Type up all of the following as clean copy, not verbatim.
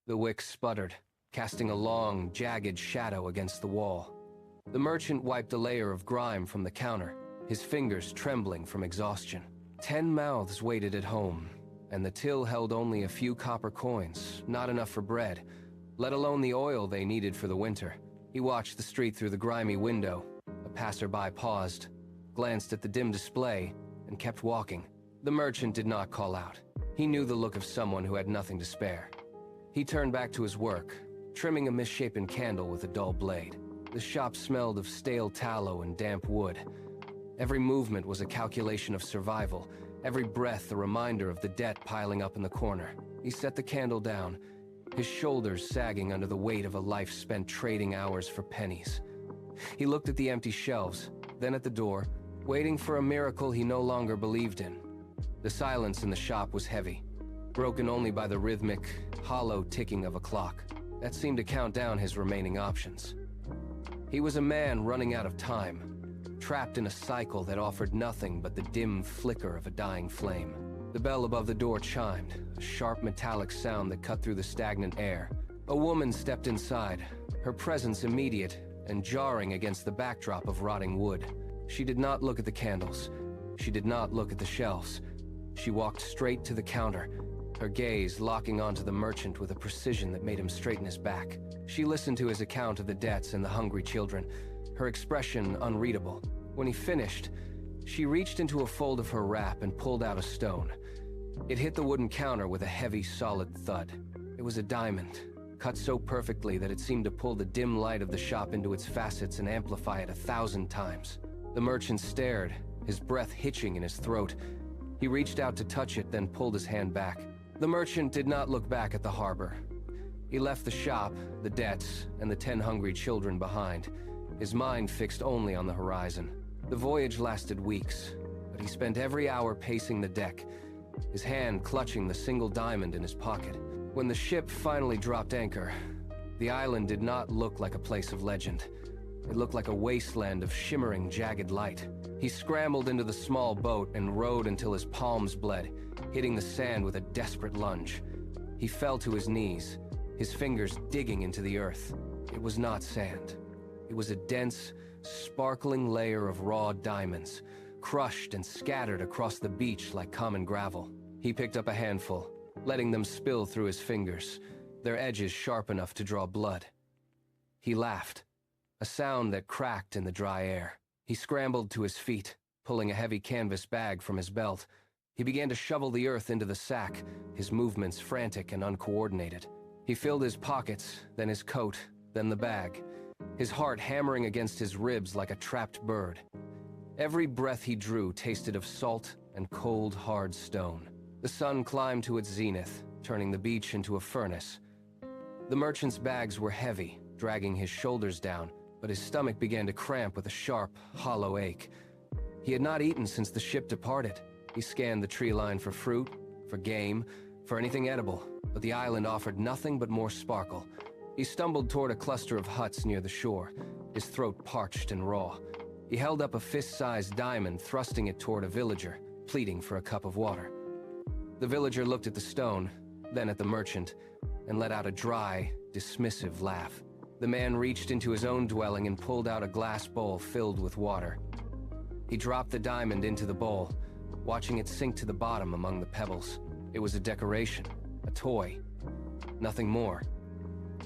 The wick sputtered, casting a long, jagged shadow against the wall. The merchant wiped a layer of grime from the counter, his fingers trembling from exhaustion. 10 mouths waited at home, and the till held only a few copper coins, not enough for bread, let alone the oil they needed for the winter. He watched the street through the grimy window. A passerby paused, glanced at the dim display, and kept walking. The merchant did not call out. He knew the look of someone who had nothing to spare. He turned back to his work, trimming a misshapen candle with a dull blade. The shop smelled of stale tallow and damp wood. Every movement was a calculation of survival, every breath a reminder of the debt piling up in the corner. He set the candle down, his shoulders sagging under the weight of a life spent trading hours for pennies. He looked at the empty shelves, then at the door, waiting for a miracle he no longer believed in. The silence in the shop was heavy, broken only by the rhythmic, hollow ticking of a clock that seemed to count down his remaining options. He was a man running out of time, trapped in a cycle that offered nothing but the dim flicker of a dying flame. The bell above the door chimed, a sharp metallic sound that cut through the stagnant air. A woman stepped inside, her presence immediate and jarring against the backdrop of rotting wood. She did not look at the candles. She did not look at the shelves. She walked straight to the counter, her gaze locking onto the merchant with a precision that made him straighten his back. She listened to his account of the debts and the hungry children, her expression unreadable. When he finished, she reached into a fold of her wrap and pulled out a stone. It hit the wooden counter with a heavy, solid thud. It was a diamond, cut so perfectly that it seemed to pull the dim light of the shop into its facets and amplify it 1,000 times. The merchant stared, his breath hitching in his throat. He reached out to touch it, then pulled his hand back. The merchant did not look back at the harbor. He left the shop, the debts, and the 10 hungry children behind, his mind fixed only on the horizon. The voyage lasted weeks, but he spent every hour pacing the deck, his hand clutching the single diamond in his pocket. When the ship finally dropped anchor, the island did not look like a place of legend. It looked like a wasteland of shimmering, jagged light. He scrambled into the small boat and rowed until his palms bled, hitting the sand with a desperate lunge. He fell to his knees, his fingers digging into the earth. It was not sand. It was a dense, sparkling layer of raw diamonds, crushed and scattered across the beach like common gravel. He picked up a handful, letting them spill through his fingers, their edges sharp enough to draw blood. He laughed, a sound that cracked in the dry air. He scrambled to his feet, pulling a heavy canvas bag from his belt. He began to shovel the earth into the sack, his movements frantic and uncoordinated. He filled his pockets, then his coat, then the bag, his heart hammering against his ribs like a trapped bird. Every breath he drew tasted of salt and cold, hard stone. The sun climbed to its zenith, turning the beach into a furnace. The merchant's bags were heavy, dragging his shoulders down, but his stomach began to cramp with a sharp, hollow ache. He had not eaten since the ship departed. He scanned the tree line for fruit, for game, for anything edible, but the island offered nothing but more sparkle. He stumbled toward a cluster of huts near the shore, his throat parched and raw. He held up a fist-sized diamond, thrusting it toward a villager, pleading for a cup of water. The villager looked at the stone, then at the merchant, and let out a dry, dismissive laugh. The man reached into his own dwelling and pulled out a glass bowl filled with water. He dropped the diamond into the bowl, watching it sink to the bottom among the pebbles. It was a decoration, a toy, nothing more.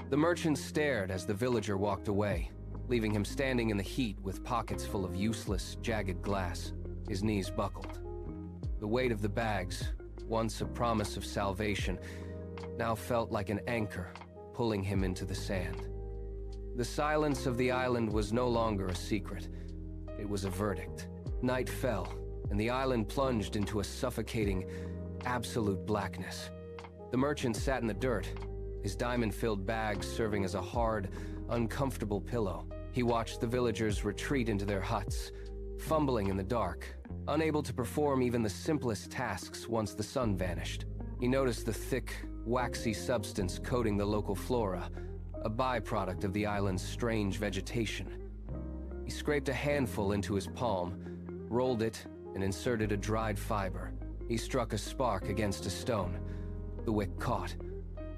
The merchant stared as the villager walked away, leaving him standing in the heat with pockets full of useless, jagged glass. His knees buckled. The weight of the bags, once a promise of salvation, now felt like an anchor, pulling him into the sand. The silence of the island was no longer a secret. It was a verdict. Night fell, and the island plunged into a suffocating, absolute blackness. The merchant sat in the dirt, his diamond-filled bag serving as a hard, uncomfortable pillow. He watched the villagers retreat into their huts, fumbling in the dark, unable to perform even the simplest tasks once the sun vanished. He noticed the thick, waxy substance coating the local flora, a byproduct of the island's strange vegetation. He scraped a handful into his palm, rolled it, and inserted a dried fiber. He struck a spark against a stone. The wick caught.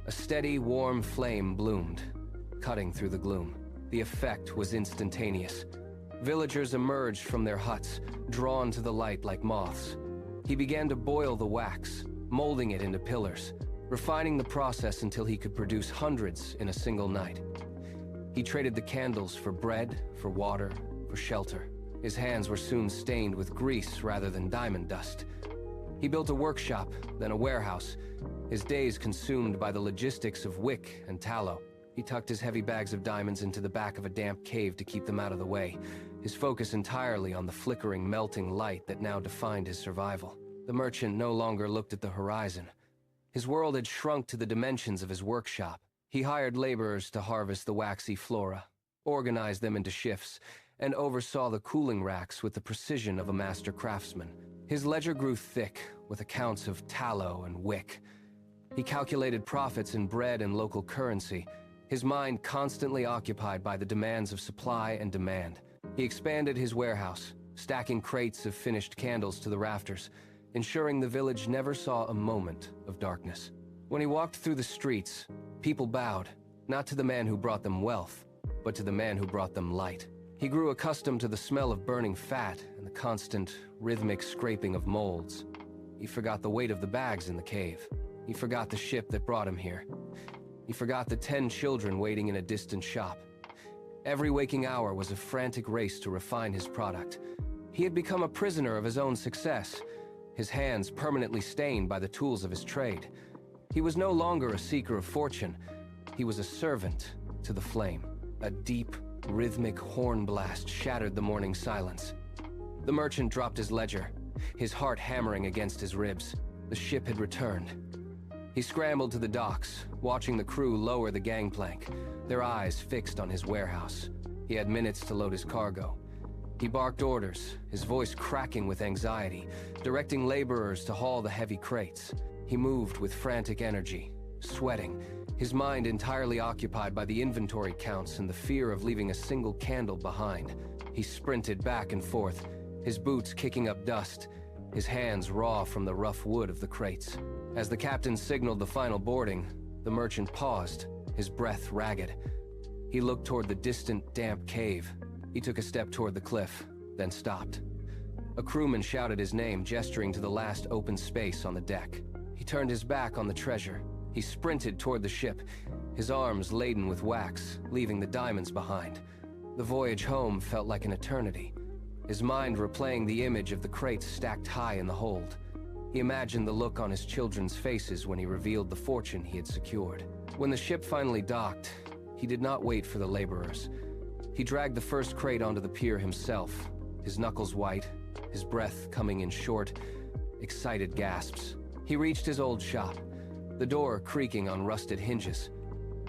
A steady, warm flame bloomed, cutting through the gloom. The effect was instantaneous. Villagers emerged from their huts, drawn to the light like moths. He began to boil the wax, molding it into pillars, refining the process until he could produce hundreds in a single night. He traded the candles for bread, for water, for shelter. His hands were soon stained with grease rather than diamond dust. He built a workshop, then a warehouse, his days consumed by the logistics of wick and tallow. He tucked his heavy bags of diamonds into the back of a damp cave to keep them out of the way, his focus entirely on the flickering, melting light that now defined his survival. The merchant no longer looked at the horizon. His world had shrunk to the dimensions of his workshop. He hired laborers to harvest the waxy flora, organized them into shifts, and oversaw the cooling racks with the precision of a master craftsman. His ledger grew thick with accounts of tallow and wick. He calculated profits in bread and local currency, his mind constantly occupied by the demands of supply and demand. He expanded his warehouse, stacking crates of finished candles to the rafters, ensuring the village never saw a moment of darkness. When he walked through the streets, people bowed, not to the man who brought them wealth, but to the man who brought them light. He grew accustomed to the smell of burning fat and the constant, rhythmic scraping of molds. He forgot the weight of the bags in the cave. He forgot the ship that brought him here. He forgot the 10 children waiting in a distant shop. Every waking hour was a frantic race to refine his product. He had become a prisoner of his own success, his hands permanently stained by the tools of his trade. He was no longer a seeker of fortune. He was a servant to the flame. A deep, rhythmic horn blast shattered the morning silence. The merchant dropped his ledger, his heart hammering against his ribs. The ship had returned. He scrambled to the docks, watching the crew lower the gangplank, their eyes fixed on his warehouse. He had minutes to load his cargo. He barked orders, his voice cracking with anxiety, directing laborers to haul the heavy crates. He moved with frantic energy, sweating, his mind entirely occupied by the inventory counts and the fear of leaving a single candle behind. He sprinted back and forth, his boots kicking up dust, his hands raw from the rough wood of the crates. As the captain signaled the final boarding, the merchant paused, his breath ragged. He looked toward the distant, damp cave. He took a step toward the cliff, then stopped. A crewman shouted his name, gesturing to the last open space on the deck. He turned his back on the treasure. He sprinted toward the ship, his arms laden with wax, leaving the diamonds behind. The voyage home felt like an eternity, his mind replaying the image of the crates stacked high in the hold. He imagined the look on his children's faces when he revealed the fortune he had secured. When the ship finally docked, he did not wait for the laborers. He dragged the first crate onto the pier himself, his knuckles white, his breath coming in short, excited gasps. He reached his old shop, the door creaking on rusted hinges.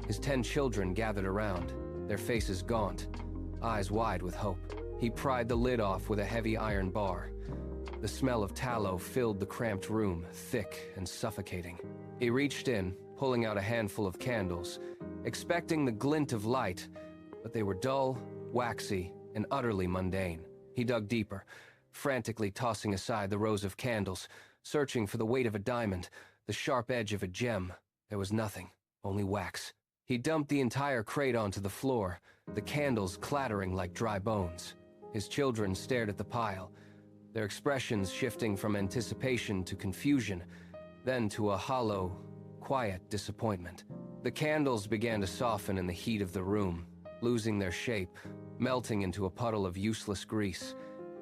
His 10 children gathered around, their faces gaunt, eyes wide with hope. He pried the lid off with a heavy iron bar. The smell of tallow filled the cramped room, thick and suffocating. He reached in, pulling out a handful of candles, expecting the glint of light, but they were dull, waxy, and utterly mundane. He dug deeper, frantically tossing aside the rows of candles, searching for the weight of a diamond, the sharp edge of a gem. There was nothing, only wax. He dumped the entire crate onto the floor, the candles clattering like dry bones. His children stared at the pile, their expressions shifting from anticipation to confusion, then to a hollow, quiet disappointment. The candles began to soften in the heat of the room, losing their shape, melting into a puddle of useless grease.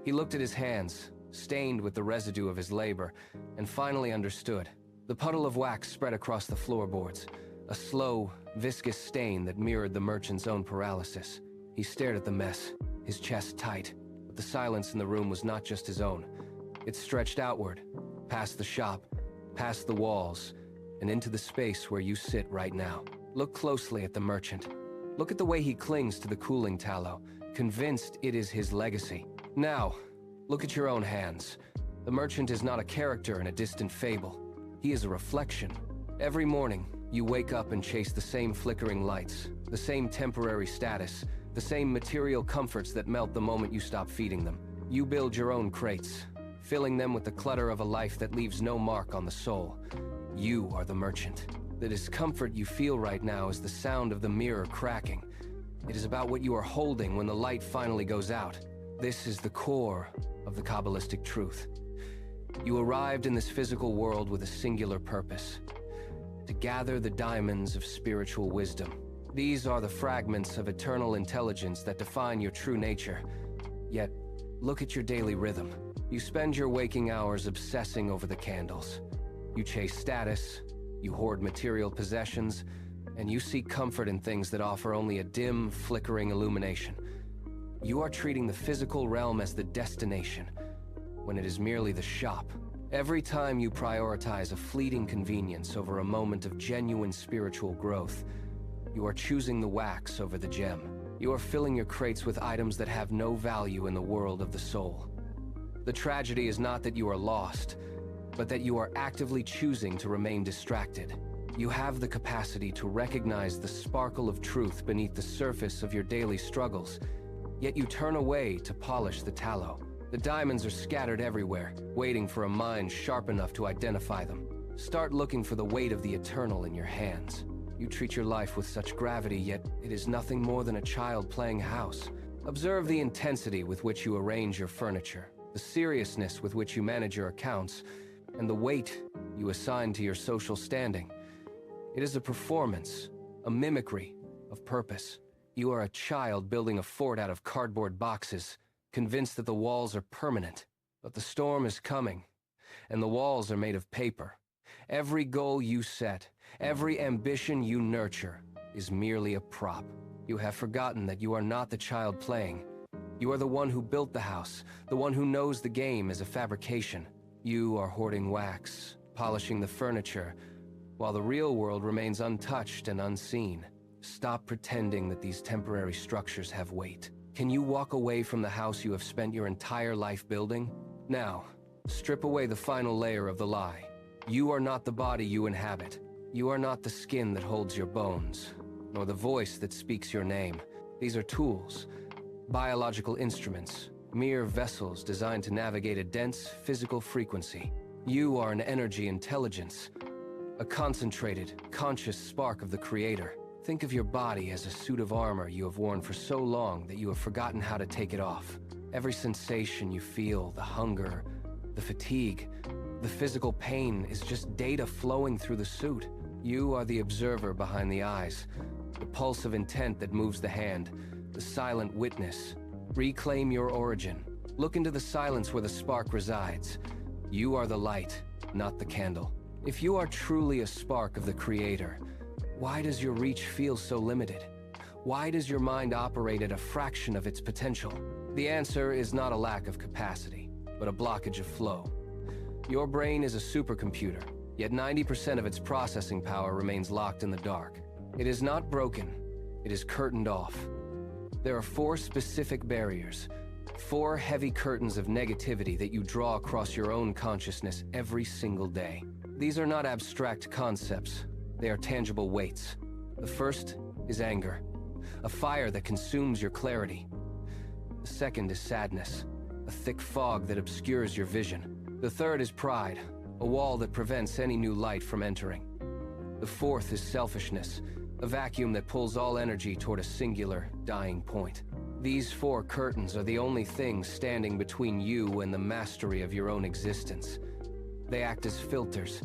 He looked at his hands, stained with the residue of his labor, and finally understood. The puddle of wax spread across the floorboards, a slow, viscous stain that mirrored the merchant's own paralysis. He stared at the mess, his chest tight, but the silence in the room was not just his own. It stretched outward, past the shop, past the walls, and into the space where you sit right now. Look closely at the merchant. Look at the way he clings to the cooling tallow, convinced it is his legacy. Now, look at your own hands. The merchant is not a character in a distant fable. He is a reflection. Every morning, you wake up and chase the same flickering lights, the same temporary status, the same material comforts that melt the moment you stop feeding them. You build your own crates, filling them with the clutter of a life that leaves no mark on the soul. You are the merchant. The discomfort you feel right now is the sound of the mirror cracking. It is about what you are holding when the light finally goes out. This is the core of the Kabbalistic truth. You arrived in this physical world with a singular purpose: to gather the diamonds of spiritual wisdom. These are the fragments of eternal intelligence that define your true nature. Yet, look at your daily rhythm. You spend your waking hours obsessing over the candles. You chase status, you hoard material possessions, and you seek comfort in things that offer only a dim, flickering illumination. You are treating the physical realm as the destination, when it is merely the shop. Every time you prioritize a fleeting convenience over a moment of genuine spiritual growth, you are choosing the wax over the gem. You are filling your crates with items that have no value in the world of the soul. The tragedy is not that you are lost, but that you are actively choosing to remain distracted. You have the capacity to recognize the sparkle of truth beneath the surface of your daily struggles, yet you turn away to polish the tallow. The diamonds are scattered everywhere, waiting for a mind sharp enough to identify them. Start looking for the weight of the eternal in your hands. You treat your life with such gravity, yet it is nothing more than a child playing house. Observe the intensity with which you arrange your furniture, the seriousness with which you manage your accounts, and the weight you assign to your social standing. It is a performance, a mimicry of purpose. You are a child building a fort out of cardboard boxes, convinced that the walls are permanent. But the storm is coming, and the walls are made of paper. Every goal you set, every ambition you nurture, is merely a prop. You have forgotten that you are not the child playing. You are the one who built the house, the one who knows the game is a fabrication. You are hoarding wax, polishing the furniture, while the real world remains untouched and unseen. Stop pretending that these temporary structures have weight. Can you walk away from the house you have spent your entire life building? Now, strip away the final layer of the lie. You are not the body you inhabit. You are not the skin that holds your bones, nor the voice that speaks your name. These are tools, biological instruments, mere vessels designed to navigate a dense physical frequency. You are an energy intelligence, a concentrated, conscious spark of the Creator. Think of your body as a suit of armor you have worn for so long that you have forgotten how to take it off. Every sensation you feel, the hunger, the fatigue, the physical pain is just data flowing through the suit. You are the observer behind the eyes, the pulse of intent that moves the hand, the silent witness. Reclaim your origin. Look into the silence where the spark resides. You are the light, not the candle. If you are truly a spark of the Creator, why does your reach feel so limited? Why does your mind operate at a fraction of its potential? The answer is not a lack of capacity, but a blockage of flow. Your brain is a supercomputer, yet 90% of its processing power remains locked in the dark. It is not broken, it is curtained off. There are 4 specific barriers, 4 heavy curtains of negativity that you draw across your own consciousness every single day. These are not abstract concepts, they are tangible weights. The first is anger, a fire that consumes your clarity. The second is sadness, a thick fog that obscures your vision. The third is pride, a wall that prevents any new light from entering. The fourth is selfishness, a vacuum that pulls all energy toward a singular, dying point. These 4 curtains are the only things standing between you and the mastery of your own existence. They act as filters,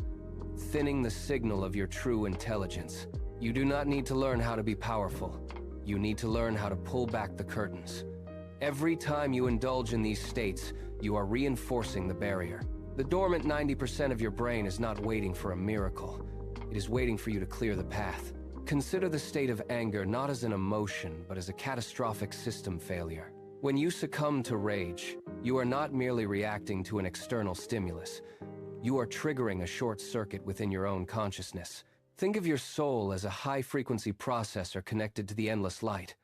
thinning the signal of your true intelligence. You do not need to learn how to be powerful. You need to learn how to pull back the curtains. Every time you indulge in these states, you are reinforcing the barrier. The dormant 90% of your brain is not waiting for a miracle. It is waiting for you to clear the path. Consider the state of anger not as an emotion, but as a catastrophic system failure. When you succumb to rage, you are not merely reacting to an external stimulus. You are triggering a short circuit within your own consciousness. Think of your soul as a high-frequency processor connected to the endless light.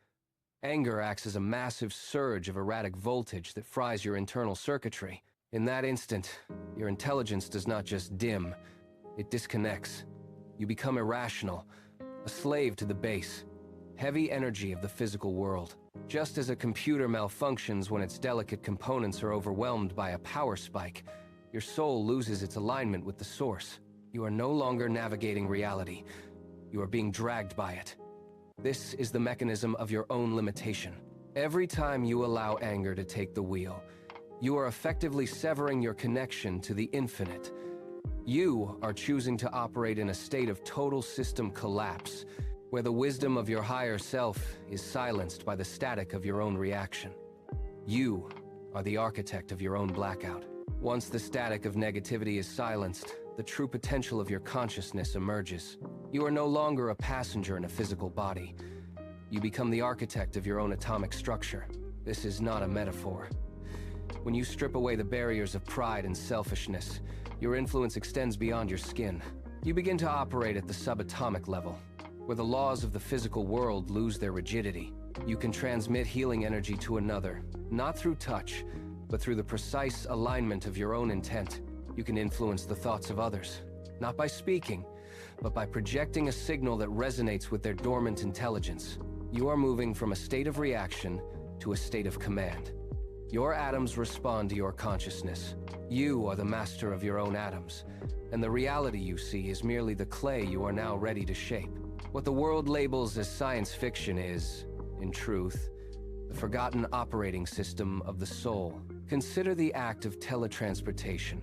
Anger acts as a massive surge of erratic voltage that fries your internal circuitry. In that instant, your intelligence does not just dim, it disconnects. You become irrational, a slave to the base, heavy energy of the physical world. Just as a computer malfunctions when its delicate components are overwhelmed by a power spike, your soul loses its alignment with the source. You are no longer navigating reality. you are being dragged by it. This is the mechanism of your own limitation. Every time you allow anger to take the wheel, you are effectively severing your connection to the infinite. You are choosing to operate in a state of total system collapse, where the wisdom of your higher self is silenced by the static of your own reaction. You are the architect of your own blackout. Once the static of negativity is silenced, the true potential of your consciousness emerges. You are no longer a passenger in a physical body. You become the architect of your own atomic structure. This is not a metaphor. When you strip away the barriers of pride and selfishness, your influence extends beyond your skin. You begin to operate at the subatomic level, where the laws of the physical world lose their rigidity. You can transmit healing energy to another, not through touch, but through the precise alignment of your own intent. You can influence the thoughts of others, not by speaking, but by projecting a signal that resonates with their dormant intelligence. You are moving from a state of reaction to a state of command. Your atoms respond to your consciousness. You are the master of your own atoms, and the reality you see is merely the clay you are now ready to shape. What the world labels as science fiction is, in truth, the forgotten operating system of the soul. Consider the act of teletransportation.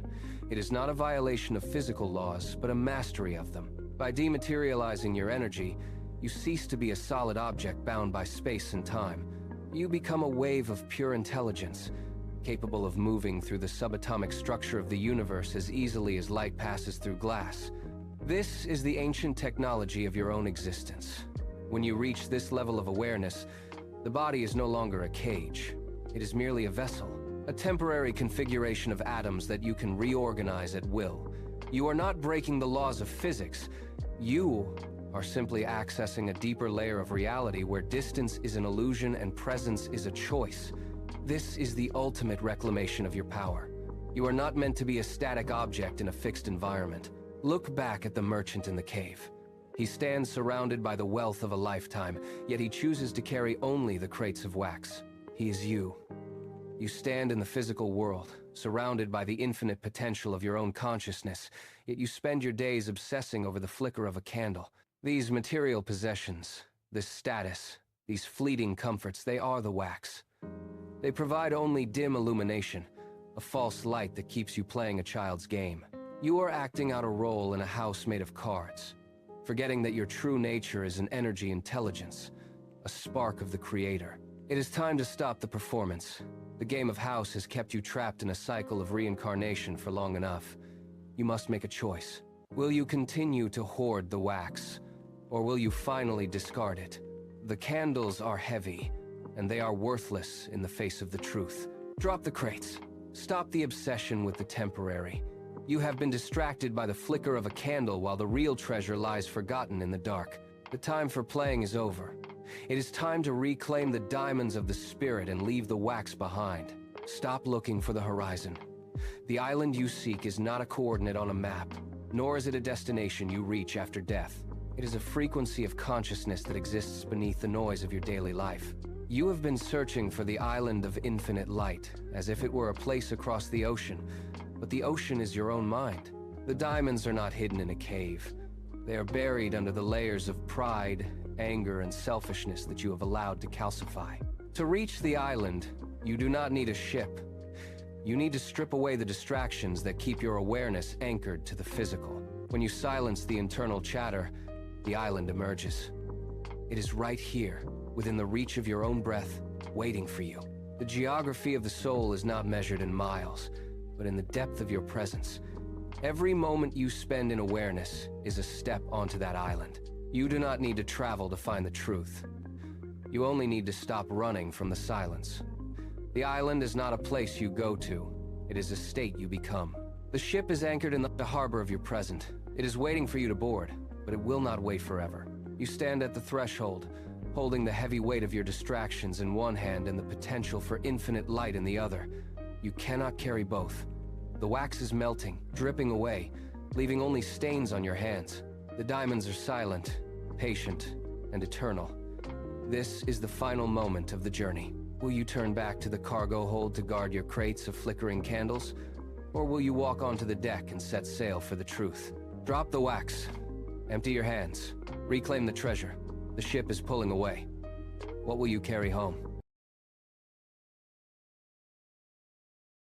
It is not a violation of physical laws, but a mastery of them. By dematerializing your energy, you cease to be a solid object bound by space and time. You become a wave of pure intelligence, capable of moving through the subatomic structure of the universe as easily as light passes through glass. This is the ancient technology of your own existence. When you reach this level of awareness, the body is no longer a cage. It is merely a vessel, a temporary configuration of atoms that you can reorganize at will. You are not breaking the laws of physics. You are simply accessing a deeper layer of reality where distance is an illusion and presence is a choice. This is the ultimate reclamation of your power. You are not meant to be a static object in a fixed environment. Look back at the merchant in the cave. He stands surrounded by the wealth of a lifetime, yet he chooses to carry only the crates of wax. He is you. You stand in the physical world, surrounded by the infinite potential of your own consciousness, yet you spend your days obsessing over the flicker of a candle. These material possessions, this status, these fleeting comforts, they are the wax. They provide only dim illumination, a false light that keeps you playing a child's game. You are acting out a role in a house made of cards, forgetting that your true nature is an energy intelligence, a spark of the Creator. It is time to stop the performance. The game of house has kept you trapped in a cycle of reincarnation for long enough. You must make a choice. Will you continue to hoard the wax, or will you finally discard it? The candles are heavy, and they are worthless in the face of the truth. Drop the crates. Stop the obsession with the temporary. You have been distracted by the flicker of a candle while the real treasure lies forgotten in the dark. The time for playing is over. It is time to reclaim the diamonds of the spirit and leave the wax behind. Stop looking for the horizon. The island you seek is not a coordinate on a map, nor is it a destination you reach after death. It is a frequency of consciousness that exists beneath the noise of your daily life. You have been searching for the island of infinite light, as if it were a place across the ocean, but the ocean is your own mind. The diamonds are not hidden in a cave. They are buried under the layers of pride, anger, and selfishness that you have allowed to calcify. To reach the island, you do not need a ship. You need to strip away the distractions that keep your awareness anchored to the physical. When you silence the internal chatter, the island emerges. It is right here, within the reach of your own breath, waiting for you. The geography of the soul is not measured in miles, but in the depth of your presence. Every moment you spend in awareness is a step onto that island. You do not need to travel to find the truth. You only need to stop running from the silence. The island is not a place you go to. It is a state you become. The ship is anchored in the harbor of your present. It is waiting for you to board, but it will not wait forever. You stand at the threshold, holding the heavy weight of your distractions in one hand and the potential for infinite light in the other. You cannot carry both. The wax is melting, dripping away, leaving only stains on your hands. The diamonds are silent, patient, and eternal. This is the final moment of the journey. Will you turn back to the cargo hold to guard your crates of flickering candles? Or will you walk onto the deck and set sail for the truth? Drop the wax. Empty your hands. Reclaim the treasure. The ship is pulling away. What will you carry home?